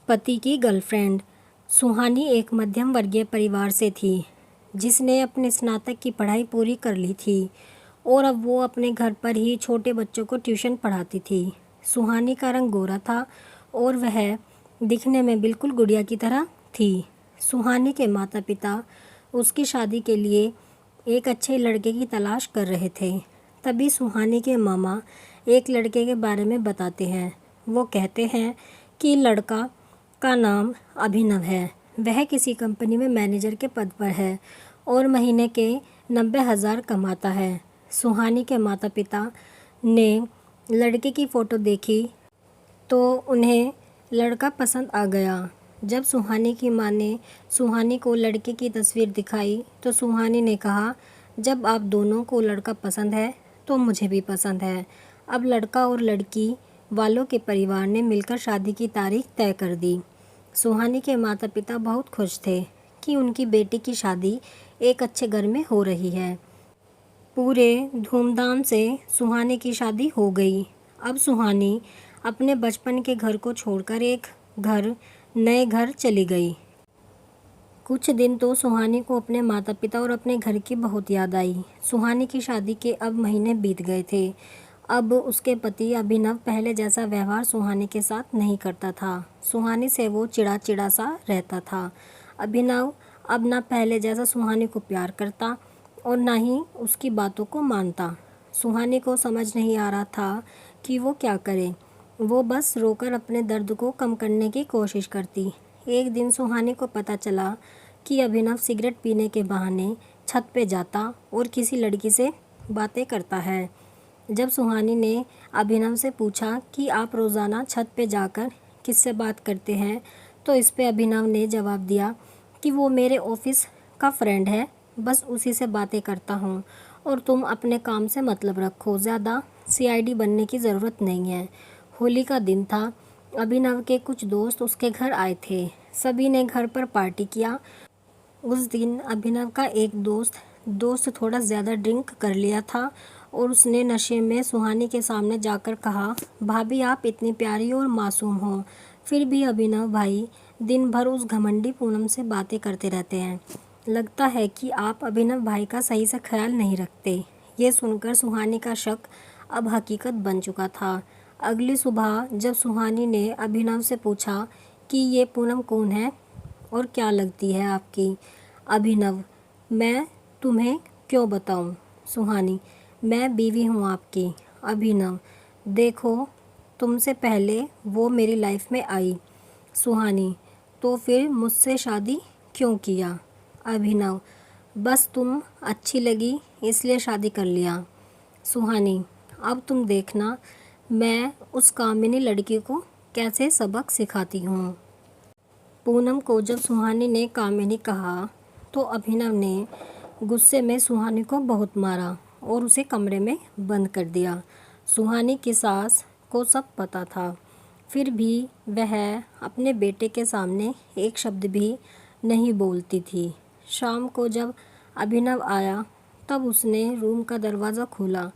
पति की गर्लफ्रेंड। सुहानी एक मध्यम वर्गीय परिवार से थी जिसने अपने स्नातक की पढ़ाई पूरी कर ली थी और अब वो अपने घर पर ही छोटे बच्चों को ट्यूशन पढ़ाती थी। सुहानी का रंग गोरा था और वह दिखने में बिल्कुल गुड़िया की तरह थी। सुहानी के माता पिता उसकी शादी के लिए एक अच्छे लड़के की तलाश कर रहे थे। तभी सुहानी के मामा एक लड़के के बारे में बताते हैं। वो कहते हैं कि लड़का का नाम अभिनव है। वह किसी कंपनी में मैनेजर के पद पर है और महीने के 90,000 कमाता है। सुहानी के माता पिता ने लड़के की फ़ोटो देखी तो उन्हें लड़का पसंद आ गया। जब सुहानी की मां ने सुहानी को लड़के की तस्वीर दिखाई तो सुहानी ने कहा, जब आप दोनों को लड़का पसंद है तो मुझे भी पसंद है। अब लड़का और लड़की वालों के परिवार ने मिलकर शादी की तारीख तय कर दी। सुहानी के माता पिता बहुत खुश थे कि उनकी बेटी की शादी एक अच्छे घर में हो रही है। पूरे धूमधाम से सुहानी की शादी हो गई। अब सुहानी अपने बचपन के घर को छोड़कर एक नए घर चली गई। कुछ दिन तो सुहानी को अपने माता पिता और अपने घर की बहुत याद आई। सुहानी की शादी के अब महीने बीत गए थे। अब उसके पति अभिनव पहले जैसा व्यवहार सुहानी के साथ नहीं करता था। सुहानी से वो चिड़ा सा रहता था। अभिनव अब ना पहले जैसा सुहानी को प्यार करता और ना ही उसकी बातों को मानता। सुहानी को समझ नहीं आ रहा था कि वो क्या करे। वो बस रोकर अपने दर्द को कम करने की कोशिश करती। एक दिन सुहानी को पता चला कि अभिनव सिगरेट पीने के बहाने छत पे जाता और किसी लड़की से बातें करता है। जब सुहानी ने अभिनव से पूछा कि आप रोज़ाना छत पे जाकर किससे बात करते हैं, तो इस पे अभिनव ने जवाब दिया कि वो मेरे ऑफिस का फ्रेंड है, बस उसी से बातें करता हूँ और तुम अपने काम से मतलब रखो, ज़्यादा सीआईडी बनने की ज़रूरत नहीं है। होली का दिन था। अभिनव के कुछ दोस्त उसके घर आए थे। सभी ने घर पर पार्टी किया। उस दिन अभिनव का एक दोस्त थोड़ा ज़्यादा ड्रिंक कर लिया था और उसने नशे में सुहानी के सामने जाकर कहा, भाभी आप इतनी प्यारी और मासूम हो, फिर भी अभिनव भाई दिन भर उस घमंडी पूनम से बातें करते रहते हैं। लगता है कि आप अभिनव भाई का सही से ख्याल नहीं रखते। ये सुनकर सुहानी का शक अब हकीकत बन चुका था। अगली सुबह जब सुहानी ने अभिनव से पूछा कि ये पूनम कौन है और क्या लगती है आपकी? अभिनव, मैं तुम्हें क्यों बताऊं? सुहानी, मैं बीवी हूं आपकी। अभिनव, देखो तुमसे पहले वो मेरी लाइफ में आई। सुहानी, तो फिर मुझसे शादी क्यों किया? अभिनव, बस तुम अच्छी लगी इसलिए शादी कर लिया। सुहानी, अब तुम देखना मैं उस कामिनी लड़की को कैसे सबक सिखाती हूँ। पूनम को जब सुहानी ने कामिनी कहा तो अभिनव ने गुस्से में सुहानी को बहुत मारा और उसे कमरे में बंद कर दिया। सुहानी की सास को सब पता था, फिर भी वह अपने बेटे के सामने एक शब्द भी नहीं बोलती थी। शाम को जब अभिनव आया तब उसने रूम का दरवाज़ा खोला।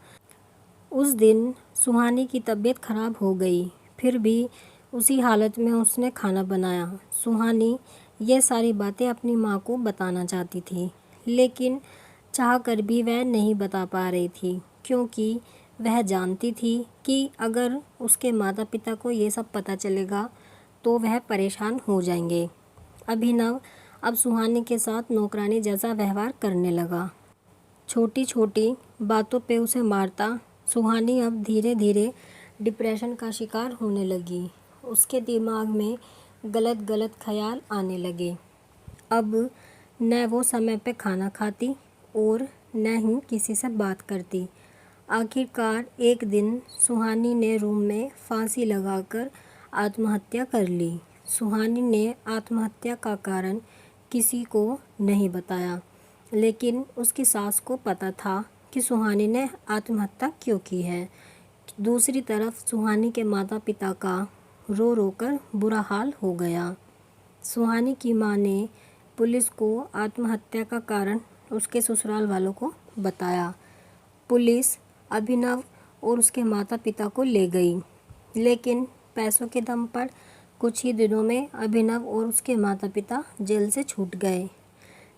उस दिन सुहानी की तबीयत खराब हो गई, फिर भी उसी हालत में उसने खाना बनाया। सुहानी ये सारी बातें अपनी माँ को बताना चाहती थी, लेकिन चाह कर भी वह नहीं बता पा रही थी, क्योंकि वह जानती थी कि अगर उसके माता पिता को ये सब पता चलेगा तो वह परेशान हो जाएंगे। अभिनव अब सुहानी के साथ नौकरानी जैसा व्यवहार करने लगा। छोटी छोटी बातों पे उसे मारता। सुहानी अब धीरे धीरे डिप्रेशन का शिकार होने लगी। उसके दिमाग में गलत ख्याल आने लगे। अब न वो समय पे खाना खाती और न ही किसी से बात करती। आखिरकार एक दिन सुहानी ने रूम में फांसी लगाकर आत्महत्या कर ली। सुहानी ने आत्महत्या का कारण किसी को नहीं बताया, लेकिन उसकी सास को पता था कि सुहानी ने आत्महत्या क्यों की है। दूसरी तरफ सुहानी के माता पिता का रो रो कर बुरा हाल हो गया। सुहानी की मां ने पुलिस को आत्महत्या का कारण उसके ससुराल वालों को बताया। पुलिस अभिनव और उसके माता पिता को ले गई, लेकिन पैसों के दम पर कुछ ही दिनों में अभिनव और उसके माता पिता जेल से छूट गए।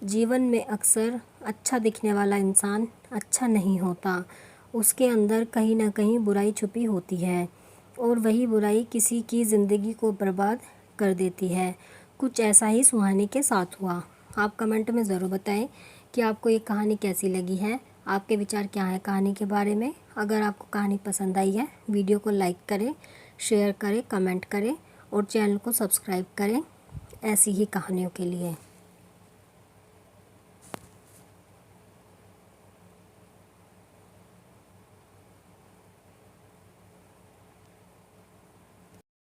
जीवन में अक्सर अच्छा दिखने वाला इंसान अच्छा नहीं होता। उसके अंदर कहीं ना कहीं बुराई छुपी होती है और वही बुराई किसी की ज़िंदगी को बर्बाद कर देती है। कुछ ऐसा ही सुहानी के साथ हुआ। आप कमेंट में ज़रूर बताएं कि आपको ये कहानी कैसी लगी है, आपके विचार क्या हैं कहानी के बारे में। अगर आपको कहानी पसंद आई है, वीडियो को लाइक करें, शेयर करें, कमेंट करें और चैनल को सब्सक्राइब करें ऐसी ही कहानियों के लिए।